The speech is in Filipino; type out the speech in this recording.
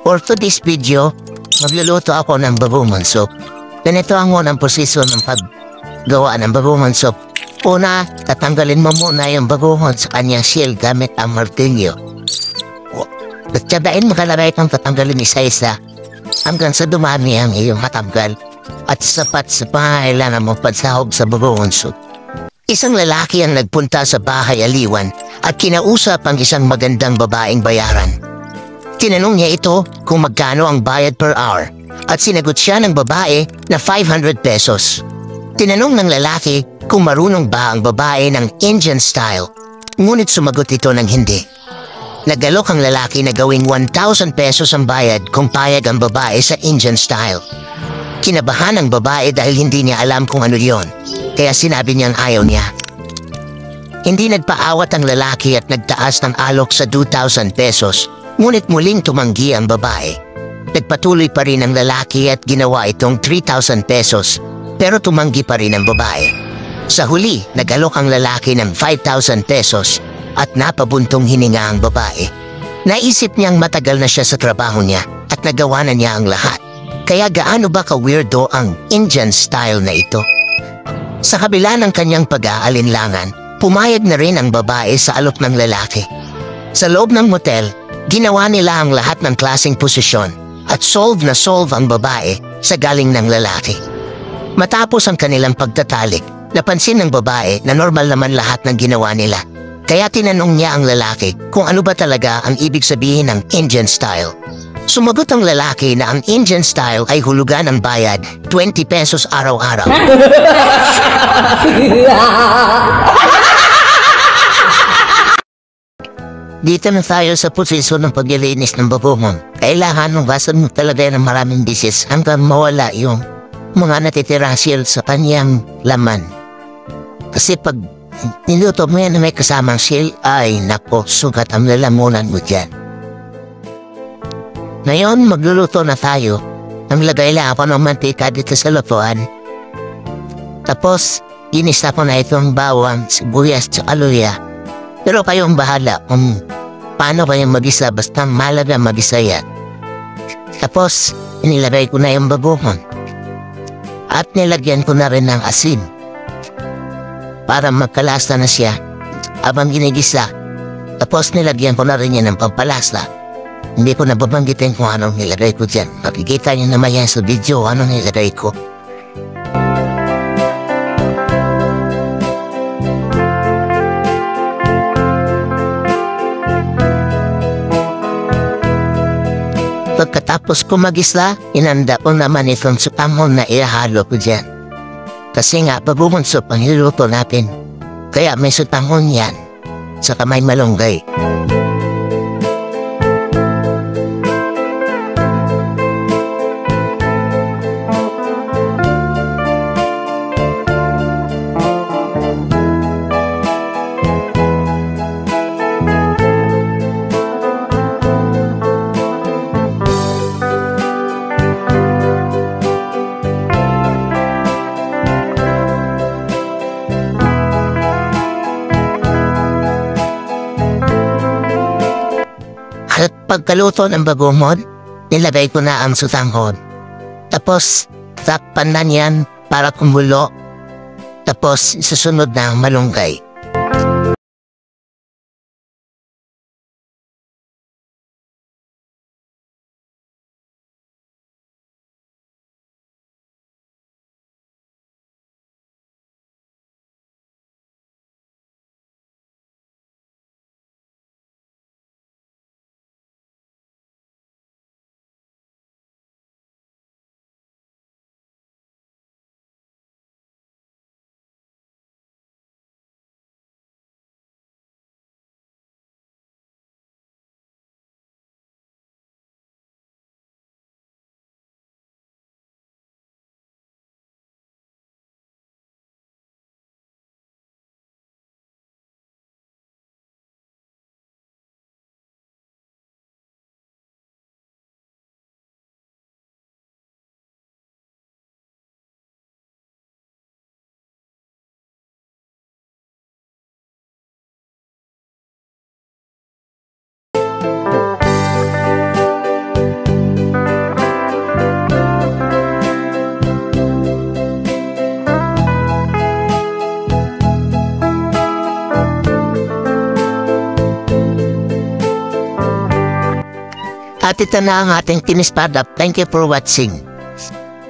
For today's video, magluluto ako ng babuman soup. Ganito ang unang posisyon ng paggawa ng babuman soup. Una, tatanggalin mo muna yung babuman sa kanyang shell gamit ang martilyo. Tiyadain makalagay kang tatanggalin isa-isa hanggang sa dumami ang iyong matanggal at sapat sa pangangailangan mo pagsahog sa babuman soup. Isang lalaki ang nagpunta sa bahay aliwan at kinausap ang isang magandang babaeng bayaran. Tinanong niya ito kung magkano ang bayad per hour at sinagot siya ng babae na 500 pesos. Tinanong ng lalaki kung marunong ba ang babae ng Indian style, ngunit sumagot ito ng hindi. Nagalok ang lalaki na gawing 1,000 pesos ang bayad kung payag ang babae sa Indian style. Kinabahan ang babae dahil hindi niya alam kung ano yon, kaya sinabi niyang ayaw niya. Hindi nagpaawat ang lalaki at nagtaas ng alok sa 2,000 pesos, ngunit muling tumanggi ang babae. Nagpatuloy pa rin ang lalaki at ginawa itong 3,000 pesos, pero tumanggi pa rin ang babae. Sa huli, nagalok ang lalaki ng 5,000 pesos at napabuntong hininga ang babae. Naisip niyang matagal na siya sa trabaho niya at nagawa na niya ang lahat. Kaya gaano ba ka-weirdo ang Indian style na ito? Sa kabila ng kanyang pag-aalinlangan, pumayag na rin ang babae sa alok ng lalaki. Sa loob ng motel, ginawa nila ang lahat ng klaseng posisyon at solve ang babae sa galing ng lalaki. Matapos ang kanilang pagtatalik, napansin ng babae na normal naman lahat ng ginawa nila. Kaya tinanong niya ang lalaki kung ano ba talaga ang ibig sabihin ng Indian style. Sumagot ang lalaki na ang Indian style ay hulugan ng bayad 20 pesos araw-araw. Dito na tayo sa posisyon ng paglilinis ng babuman. Kailangan hugasan mo talaga ng maraming bisis hanggang mawala yung mga natitirang shell sa kanyang laman. Kasi pag niluto mo yan na may kasamang shell, ay nako, sugat ang lalamunan mo dyan. Ngayon, magluluto na tayo. Naglagay lang ako ng mantika dito sa lutuan. Tapos, inisa ko na itong bawang, sibuyas, at luya. Pero kayong bahala kung paano kayong mag-isa, basta malaga mag-isa yan. Tapos, inilagay ko na yung babuhan. At nilagyan ko na rin ng asin. Para magkalasa na siya habang ginigisa. Tapos nilagyan ko na rin yan ng pampalasa. Hindi ko nababanggitin kung anong nilagay ko dyan. Makikita niyo naman yan sa video anong nilagay ko. Pagkatapos ko mag-isla, inanda ko naman itong supamon na ihalo ko dyan. Kasi nga, babuman soup ang niluto natin. Kaya may supamon yan. Saka may malunggay. At pagkaluto ng babuman, nilagay ko na ang sutanghon. Tapos, takpan na niyan para kumulo. Tapos, susunod na ang malunggay. At ito na ang ating kinispadap. Thank you for watching.